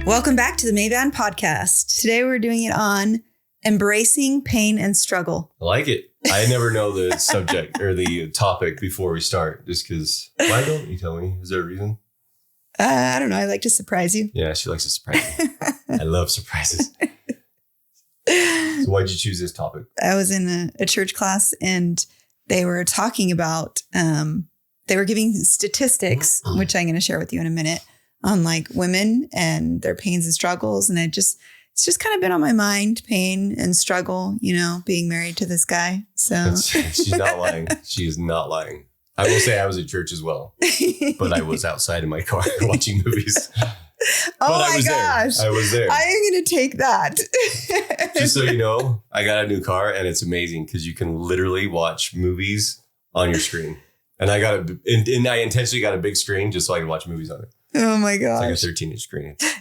Welcome back to the Maeband podcast. Today we're doing it on embracing pain and struggle. I like it. I never know the subject or the topic before we start, just because. Why don't you tell me? Is there a reason? I don't know. I like to surprise you. Yeah, she likes to surprise me. I love surprises. So why'd you choose this topic? I was in a church class and they were talking about, they were giving statistics, which I'm going to share with you in a minute, on like women and their pains and struggles. And it's just kind of been on my mind, pain and struggle, you know, being married to this guy. So she's not lying. She is not lying. I will say I was at church as well, but I was outside in my car watching movies. Oh my gosh. I was there. I am going to take that. Just so you know, I got a new car and it's amazing because you can literally watch movies on your screen. And I intentionally got a big screen just so I could watch movies on it. Oh my gosh. It's like a 13-inch screen. It's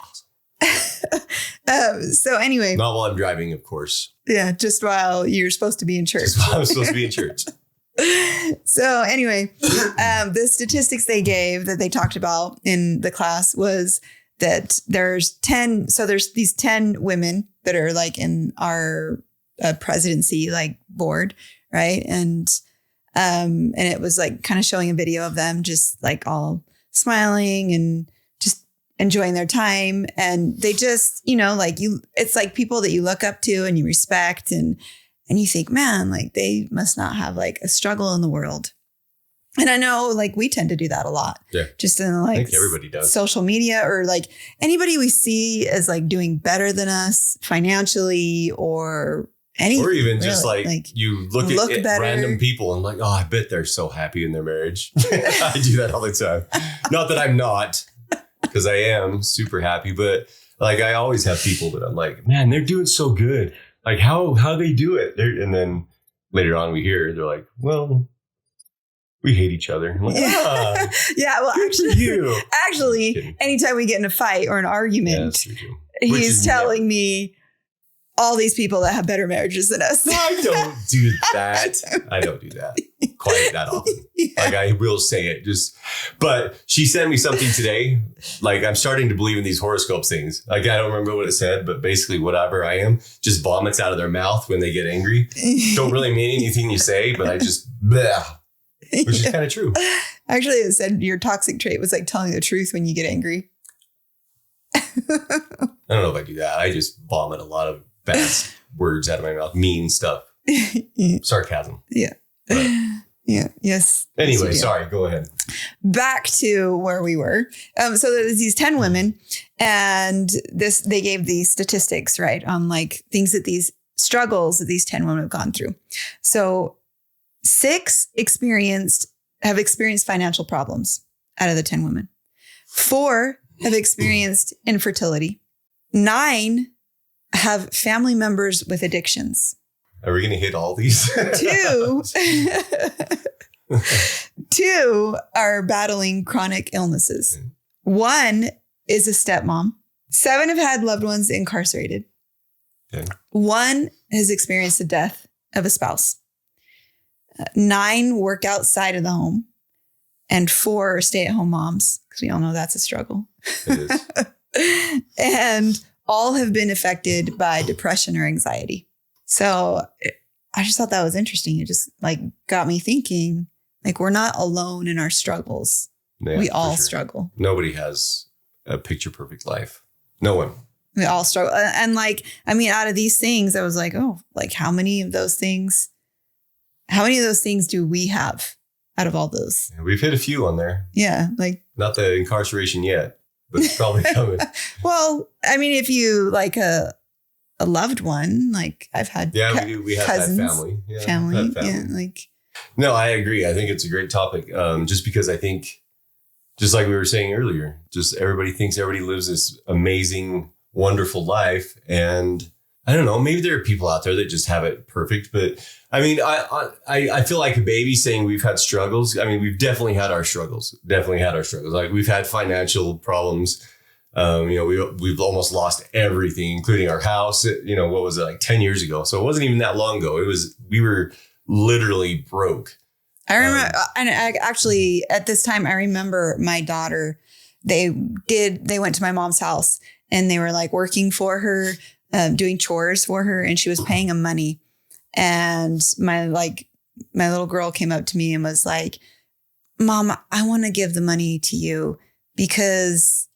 awesome. So anyway. Not while I'm driving, of course. Yeah, just while you're supposed to be in church. Just while I'm supposed to be in church. So anyway, the statistics they gave that they talked about in the class was that there's these 10 women that are like in our presidency, like board, right? And it was like kind of showing a video of them just like all smiling and just enjoying their time. And they just, you know, like it's like people that you look up to and you respect and you think, man, like they must not have like a struggle in the world. And I know like we tend to do that a lot. Yeah. Just in like I think everybody does. Social media or like anybody we see as like doing better than us financially or anything. Or even just like you look at random people and like, oh, I bet they're so happy in their marriage. I do that all the time. Not that I'm not, because I am super happy, but like I always have people that I'm like, man, they're doing so good. Like how they do it. And then later on we hear they're like, well, we hate each other. I'm like, yeah. Well, actually, anytime we get in a fight or an argument, he's telling me all these people that have better marriages than us. I don't do that. I don't do that quite that often. Yeah. Like I will say it but she sent me something today. Like I'm starting to believe in these horoscope things. Like I don't remember what it said, but basically whatever I am just vomits out of their mouth when they get angry. Don't really mean anything you say, but I just, bleh, which is kind of true. Actually, it said your toxic trait was like telling the truth when you get angry. I don't know if I do that. I just vomit a lot of bad words out of my mouth, mean stuff, sarcasm. Yeah. But, yeah. Yes. Anyway, sorry. Go ahead. Back to where we were. So there's these 10 women and they gave these statistics, right? On like things that these struggles that these 10 women have gone through. So 6 have experienced financial problems out of the 10 women. 4 have experienced infertility. 9 have family members with addictions. Are we going to hit all these? 2 are battling chronic illnesses. 1 is a stepmom. 7 have had loved ones incarcerated. Okay. 1 has experienced the death of a spouse. 9 work outside of the home. And 4 are stay-at-home moms, because we all know that's a struggle. It is. And all have been affected by depression or anxiety. So I just thought that was interesting. It just like got me thinking, like we're not alone in our struggles. Yeah, we all struggle. Nobody has a picture perfect life. No one. We all struggle. And like, I mean, out of these things, I was like, oh, like how many of those things do we have out of all those? Yeah, we've hit a few on there. Yeah. Like not the incarceration yet, but it's probably coming. Well, I mean, if you like a loved one, like I've had we do. We have cousins, had family. Yeah, family. Yeah, like. No, I agree. I think it's a great topic. Just because I think, just like we were saying earlier, just everybody thinks everybody lives this amazing, wonderful life. And I don't know, maybe there are people out there that just have it perfect. But I mean, I feel like a baby saying we've had struggles. I mean, we've definitely had our struggles. Like we've had financial problems. We've almost lost everything, including our house. What was it, like 10 years ago? So it wasn't even that long ago. We were literally broke. I remember, and actually at this time, I remember my daughter, they went to my mom's house and they were like working for her, doing chores for her, and she was paying them money. And my little girl came up to me and was like, Mom, I want to give the money to you because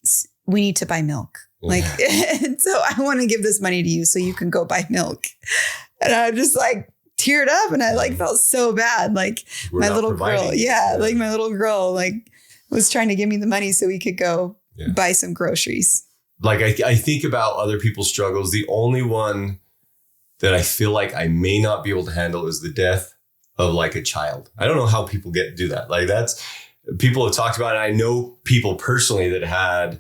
we need to buy milk. Like, and so I want to give this money to you so you can go buy milk. And I just like teared up, and I like felt so bad. Like my little girl. Yeah. Like my little girl, like was trying to give me the money so we could go buy some groceries. Like I think about other people's struggles. The only one that I feel like I may not be able to handle is the death of like a child. I don't know how people do that. Like that's, people have talked about it. I know people personally that had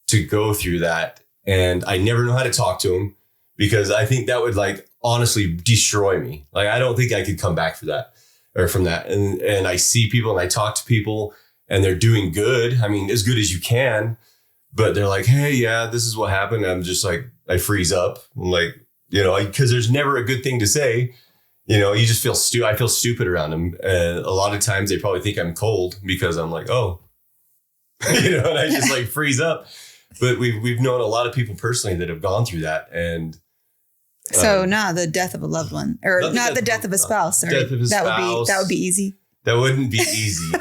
to go through that, and I never know how to talk to them because I think that would like honestly destroy me. Like, I don't think I could come back for that or from that. And I see people and I talk to people and they're doing good. I mean, as good as you can, but they're like, hey, yeah, this is what happened. I'm just like, I freeze up. I'm like, you know, because there's never a good thing to say. You know, you just feel I feel stupid around them. And a lot of times they probably think I'm cold because I'm like, oh, you know, and I just like freeze up. But we've known a lot of people personally that have gone through that. And so the death of a loved one, or not the death of a spouse. Sorry. Death of a spouse. That would be easy. That wouldn't be easy.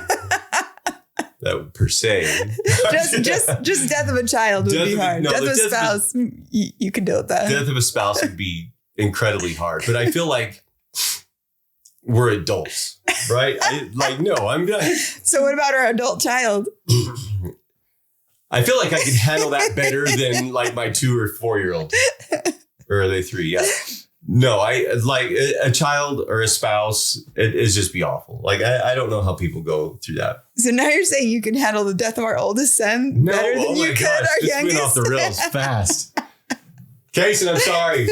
That per se. just death of a child would be hard. Death of a spouse, you can deal with that. Death of a spouse would be incredibly hard. But I feel like we're adults, right? I'm good. So what about our adult child? I feel like I can handle that better than like my 2 or 4-year-old. Or are they 3? Yeah. No, I like a child or a spouse. It's just be awful. Like, I don't know how people go through that. So now you're saying you can handle the death of our oldest son better than you could our youngest? Went off the rails fast. Kason, I'm sorry.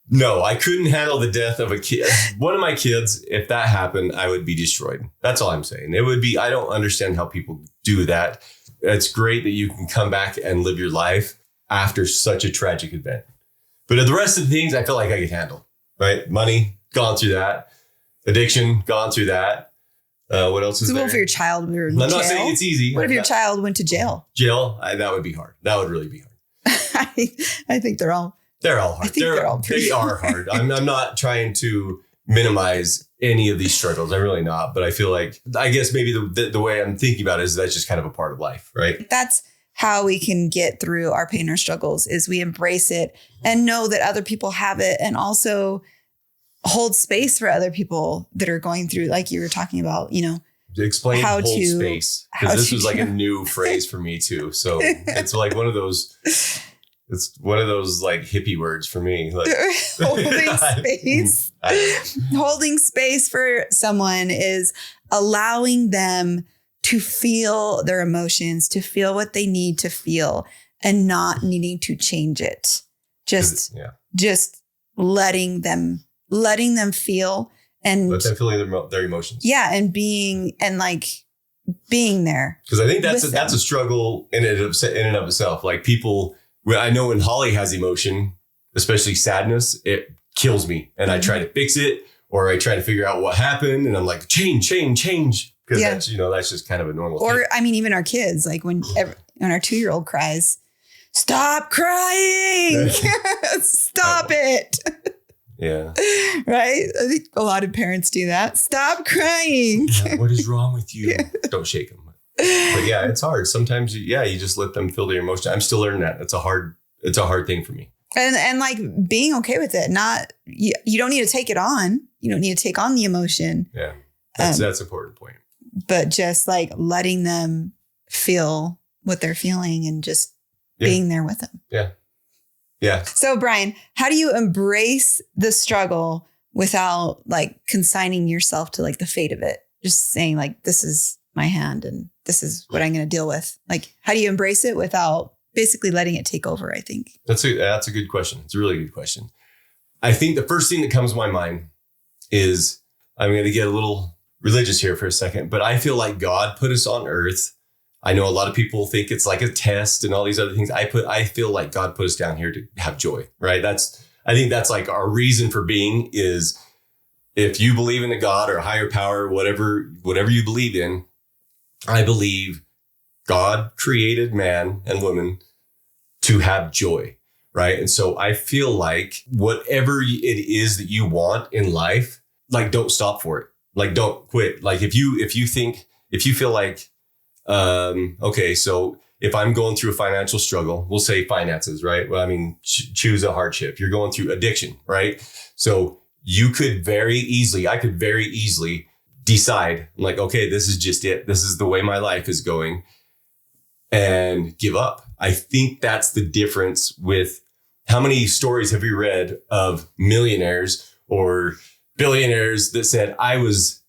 No, I couldn't handle the death of a kid. One of my kids, if that happened, I would be destroyed. That's all I'm saying. It would be, I don't understand how people do that. It's great that you can come back and live your life after such a tragic event. But the rest of the things I feel like I could handle, right? Money, gone through that. Addiction, gone through that. What else is there? What if your child were in jail? I'm not saying it's easy. What if your child went to jail? Jail, that would be hard. That would really be hard. I think they're all hard. I think they're all pretty They are hard. I'm not trying to minimize any of these struggles. I'm really not. But I feel like, I guess maybe the way I'm thinking about it is that's just kind of a part of life, right? That's how we can get through our pain or struggles, is we embrace it and know that other people have it, and also hold space for other people that are going through, like you were talking about, you know. Explain hold space, because this was like a new phrase for me too. So it's like one of those, it's one of those like hippie words for me. Like holding space. Holding space for someone is allowing them to feel their emotions, to feel what they need to feel, and not needing to change it. Just letting them feel, and let them feel their emotions. Yeah. And being there. Because I think that's a struggle in and of itself. Like people, I know when Holly has emotion, especially sadness, it kills me. And I try to fix it, or I try to figure out what happened. And I'm like, change. Because that's just kind of a normal thing. Or, I mean, even our kids, like when our 2-year-old cries, stop crying, stop it. Yeah. Right? I think a lot of parents do that. Stop crying. Yeah, what is wrong with you? Don't shake them. But yeah, it's hard. Sometimes, you just let them feel their emotion. I'm still learning that. It's a hard thing for me. And like being okay with it. Not, you don't need to take it on. You don't need to take on the emotion. Yeah. That's an important point. But just like letting them feel what they're feeling and just being there with them. Yeah. Yeah. So Bryan, how do you embrace the struggle without like consigning yourself to like the fate of it? Just saying like, this is my hand and this is what I'm going to deal with. Like, how do you embrace it without basically letting it take over? I think that's a good question. It's a really good question. I think the first thing that comes to my mind is, I'm going to get a little religious here for a second, but I feel like God put us on earth. I know a lot of people think it's like a test and all these other things. I feel like God put us down here to have joy, right? I think that's like our reason for being is, if you believe in a God or a higher power, whatever you believe in, I believe God created man and woman to have joy, right? And so I feel like whatever it is that you want in life, like, don't stop for it. Like, don't quit. Like, if you feel like, okay, so if I'm going through a financial struggle, we'll say finances, right? Well, I mean, choose a hardship. You're going through addiction, right? So I could very easily decide, like, okay, this is just it. This is the way my life is going, and give up. I think that's the difference with how many stories have we read of millionaires or billionaires that said, I was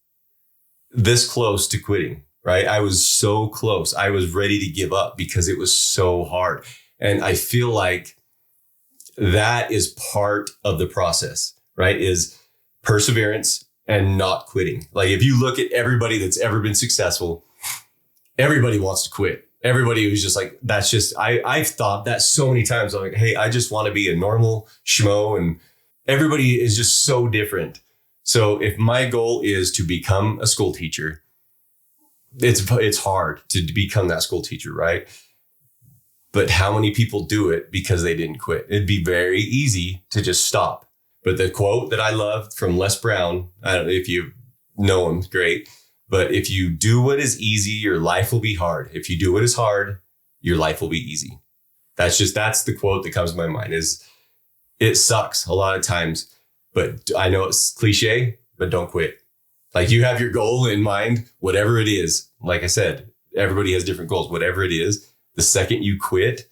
this close to quitting, right? I was so close. I was ready to give up because it was so hard. And I feel like that is part of the process, right? Is perseverance and not quitting. Like, if you look at everybody that's ever been successful, everybody wants to quit. Everybody was just like, that's just, I've thought that so many times. I'm like, hey, I just want to be a normal schmo. And everybody is just so different. So if my goal is to become a school teacher, it's hard to become that school teacher, right? But how many people do it because they didn't quit? It'd be very easy to just stop. But the quote that I loved from Les Brown, I don't know if you know him, great. But if you do what is easy, your life will be hard. If you do what is hard, your life will be easy. That's the quote that comes to my mind. Is it sucks a lot of times, but I know it's cliche, but don't quit. Like, you have your goal in mind, whatever it is. Like I said, everybody has different goals, whatever it is. The second you quit,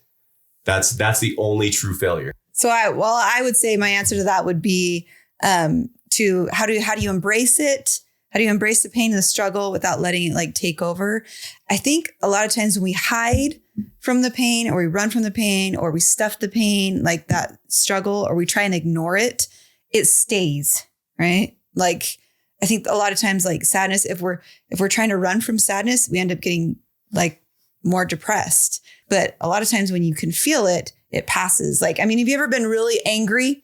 that's the only true failure. So I would say my answer to that would be to how do you embrace it? How do you embrace the pain and the struggle without letting it like take over? I think a lot of times when we hide from the pain, or we run from the pain, or we stuff the pain, like that struggle, or we try and ignore it, it stays, right? Like, I think a lot of times, like sadness, if we're trying to run from sadness, we end up getting like more depressed. But a lot of times when you can feel it, it passes. Like, I mean, have you ever been really angry?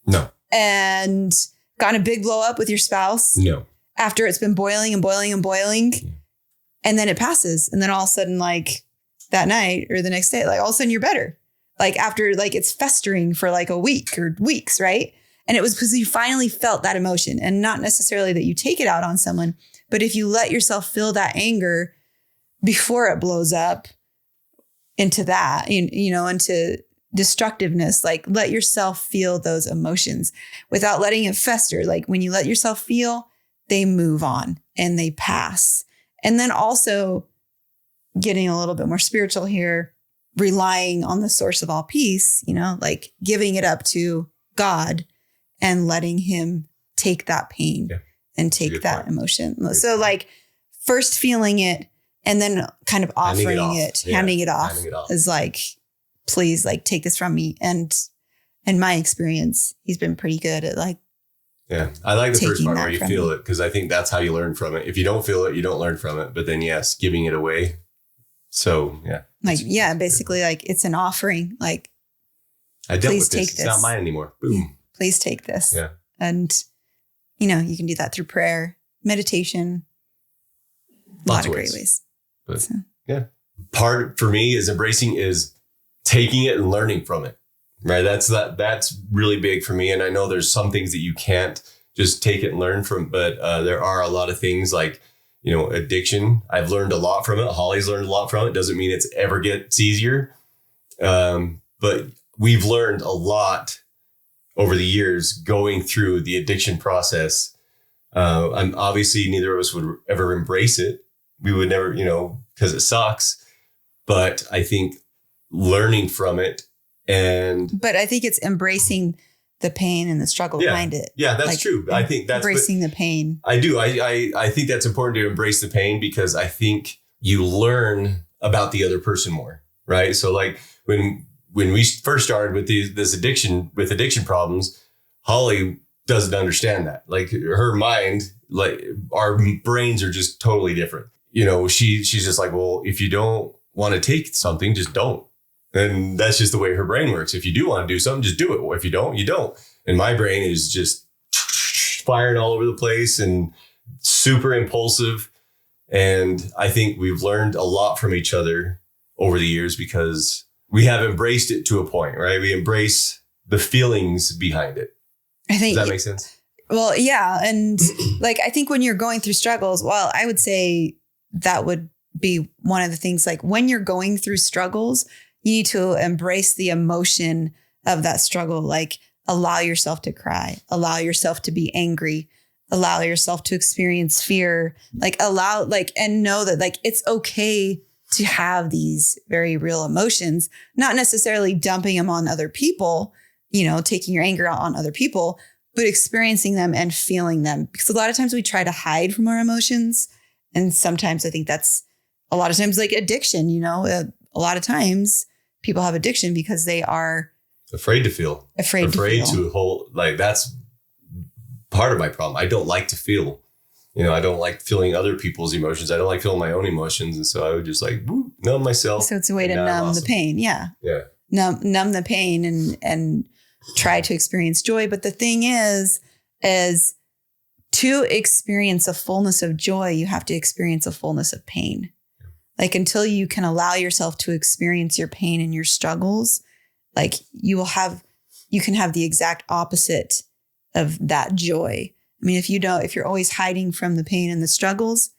No. And gotten a big blow up with your spouse? No. After it's been boiling and boiling and boiling, and then it passes. And then all of a sudden, like that night or the next day, like all of a sudden you're better. Like, after, like, it's festering for like a week or weeks, right? And it was because you finally felt that emotion, and not necessarily that you take it out on someone, but if you let yourself feel that anger before it blows up into that, into destructiveness, like, let yourself feel those emotions without letting it fester. Like, when you let yourself feel, they move on and they pass. And then also getting a little bit more spiritual here, relying on the source of all peace, like giving it up to God and letting him take that pain and take that emotion. So like, first feeling it and then kind of offering it, handing it off is like, please, like, take this from me. And in my experience, he's been pretty good at like, yeah, I like the first part where you feel it, because I think that's how you learn from it. If you don't feel it, you don't learn from it. But then, yes, giving it away. So, yeah. Like, yeah, basically, like, it's an offering. Like, I dealt with this. It's not mine anymore. Boom. Please take this. Yeah. And, you can do that through prayer, meditation, a lot of great ways. But, yeah. Part for me is taking it and learning from it. Right. That's really big for me. And I know there's some things that you can't just take it and learn from, but there are a lot of things like, addiction. I've learned a lot from it. Holly's learned a lot from it. Doesn't mean it's ever gets easier. But we've learned a lot over the years going through the addiction process. And obviously neither of us would ever embrace it. We would never, because it sucks. But I think learning from it. But I think it's embracing the pain and the struggle behind it. Yeah, that's true. I think that's embracing the pain. I do. I think that's important to embrace the pain, because I think you learn about the other person more, right? So like when we first started with this addiction problems, Holly doesn't understand that. Like, her mind, like, our brains are just totally different. She's just like, well, if you don't want to take something, just don't. And that's just the way her brain works. If you do want to do something, just do it. Or if you don't, you don't. And my brain is just firing all over the place and super impulsive. And I think we've learned a lot from each other over the years, because we have embraced it to a point, right? We embrace the feelings behind it. I think Does that make sense? Well, yeah. And like, I think when you're going through struggles, well, I would say that would be one of the things, like when you're going through struggles, you need to embrace the emotion of that struggle. Like allow yourself to cry, allow yourself to be angry, allow yourself to experience fear, and know that like, it's okay to have these very real emotions, not necessarily dumping them on other people, taking your anger out on other people, but experiencing them and feeling them. Because a lot of times we try to hide from our emotions. And sometimes I think that's a lot of times like addiction, a lot of times people have addiction because they are afraid to feel, afraid to hold, like that's part of my problem. I don't like to feel, I don't like feeling other people's emotions. I don't like feeling my own emotions. And so I would just like numb myself. So it's a way to numb the pain. Yeah. Yeah. Numb the pain and try to experience joy. But the thing is to experience a fullness of joy, you have to experience a fullness of pain. Yeah. Like until you can allow yourself to experience your pain and your struggles, like you can have the exact opposite of that joy. I mean, if you're always hiding from the pain and the struggles,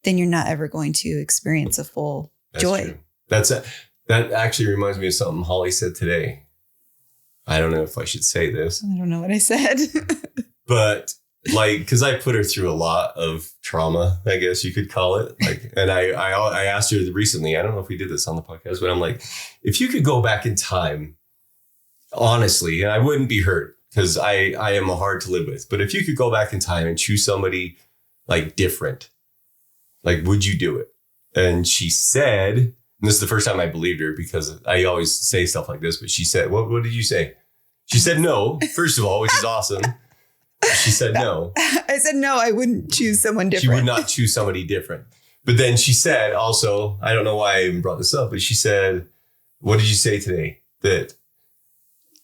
then you're not ever going to experience a full joy. True. That actually reminds me of something Holly said today. I don't know if I should say this. I don't know what I said. But like, because I put her through a lot of trauma, I guess you could call it. Like, and I asked her recently, I don't know if we did this on the podcast, but I'm like, if you could go back in time, honestly, and I wouldn't be hurt because I am hard to live with. But if you could go back in time and choose somebody like different, like, would you do it? And she said, and this is the first time I believed her because I always say stuff like this, but she said, what did you say? She said no, first of all, which is awesome. She said no. I said no, I wouldn't choose someone different. She would not choose somebody different. But then she said also, I don't know why I even brought this up, but she said, what did you say today? That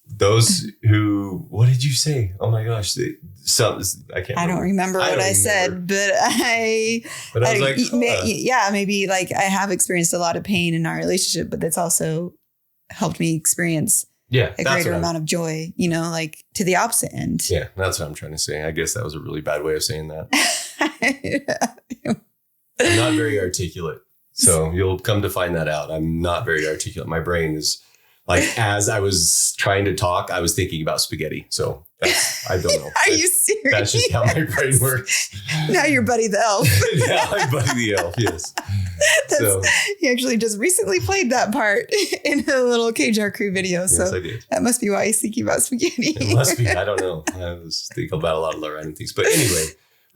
those who, what did you say? Oh my gosh. I don't remember what I said, but I was like, maybe like I have experienced a lot of pain in our relationship, but that's also helped me experience a greater amount of joy, like to the opposite end. Yeah, that's what I'm trying to say. I guess that was a really bad way of saying that. I'm not very articulate. So you'll come to find that out. I'm not very articulate. My brain is like, as I was trying to talk, I was thinking about spaghetti. So I don't know. Are you serious? That's just how my brain works. Now you're Buddy the Elf. Yeah, I'm Buddy the Elf. Yes. He actually just recently played that part in a little KJR Crew video. So yes, I did. That must be why he's thinking about spaghetti. It must be. I don't know. I was thinking about a lot of random things. But anyway,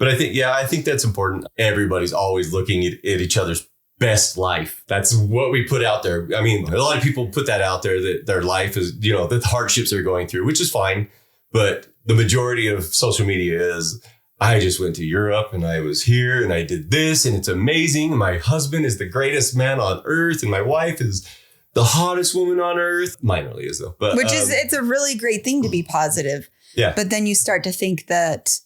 I think that's important. Everybody's always looking at each other's best life. That's what we put out there. I mean, a lot of people put that out there that their life is, the hardships they're going through, which is fine. But the majority of social media is, I just went to Europe and I was here and I did this and it's amazing. My husband is the greatest man on earth and my wife is the hottest woman on earth. Mine really is though. But it's a really great thing to be positive. Yeah. But then you start to think that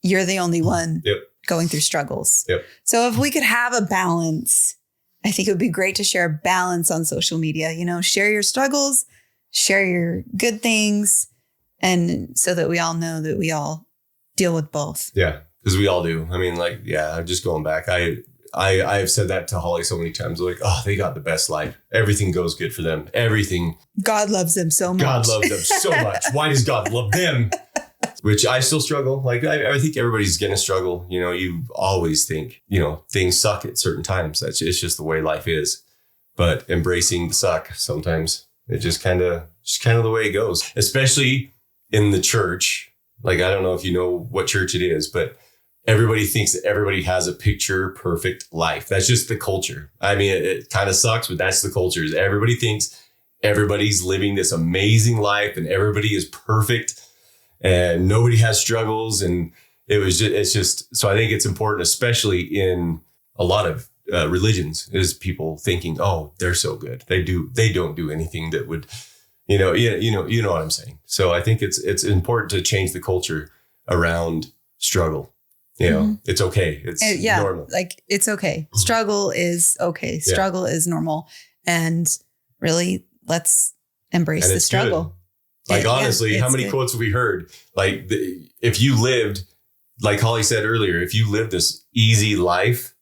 you're the only one going through struggles. Yep. So if we could have a balance, I think it would be great to share a balance on social media, share your struggles, share your good things. And so that we all know that we all deal with both. Yeah, because we all do. I mean, just going back, I've said that to Holly so many times. Like, oh, they got the best life. Everything goes good for them. Everything. God loves them so much. God loves them so much. Why does God love them? Which I still struggle. Like, I think everybody's going to struggle. You always think, things suck at certain times. It's just the way life is. But embracing the suck sometimes, it just kind of the way it goes, especially in the church. Like, I don't know if you know what church it is, but everybody thinks that everybody has a picture perfect life. That's just the culture. I mean, it kind of sucks, but that's the culture. Everybody thinks everybody's living this amazing life and everybody is perfect and nobody has struggles. And it's just, so I think it's important, especially in a lot of religions, is people thinking, oh, they're so good. They don't do anything that would, you know what I'm saying? So I think it's important to change the culture around struggle. It's okay. It's normal. Like, it's okay. Struggle is okay. Struggle is normal. And really, let's embrace And the it's struggle. good. Like, honestly, Yeah, how many good. quotes have we heard? Like, if you lived, like Holly said earlier, if you lived this easy life,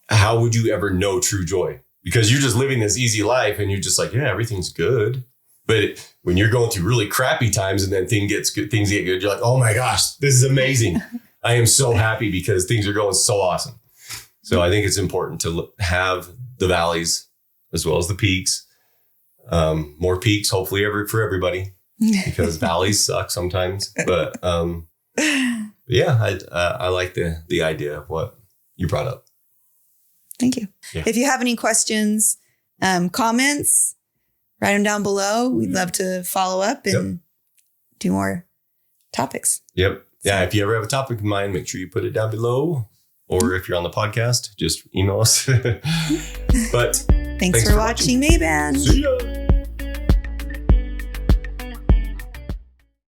how would you ever know true joy? Because you're just living this easy life and you're just like, yeah, everything's good. But when you're going through really crappy times and then things get good, you're like, oh my gosh, this is amazing. I am so happy because things are going so awesome. So I think it's important to have the valleys as well as the peaks. More peaks, hopefully, for everybody, because valleys suck sometimes. But yeah, I like the idea of what you brought up. Thank you. Yeah. If you have any questions, comments, write them down below. We'd love to follow up and do more topics. Yep. Yeah. If you ever have a topic in mind, make sure you put it down below. Or if you're on the podcast, just email us. But thanks for watching Maeband. See ya.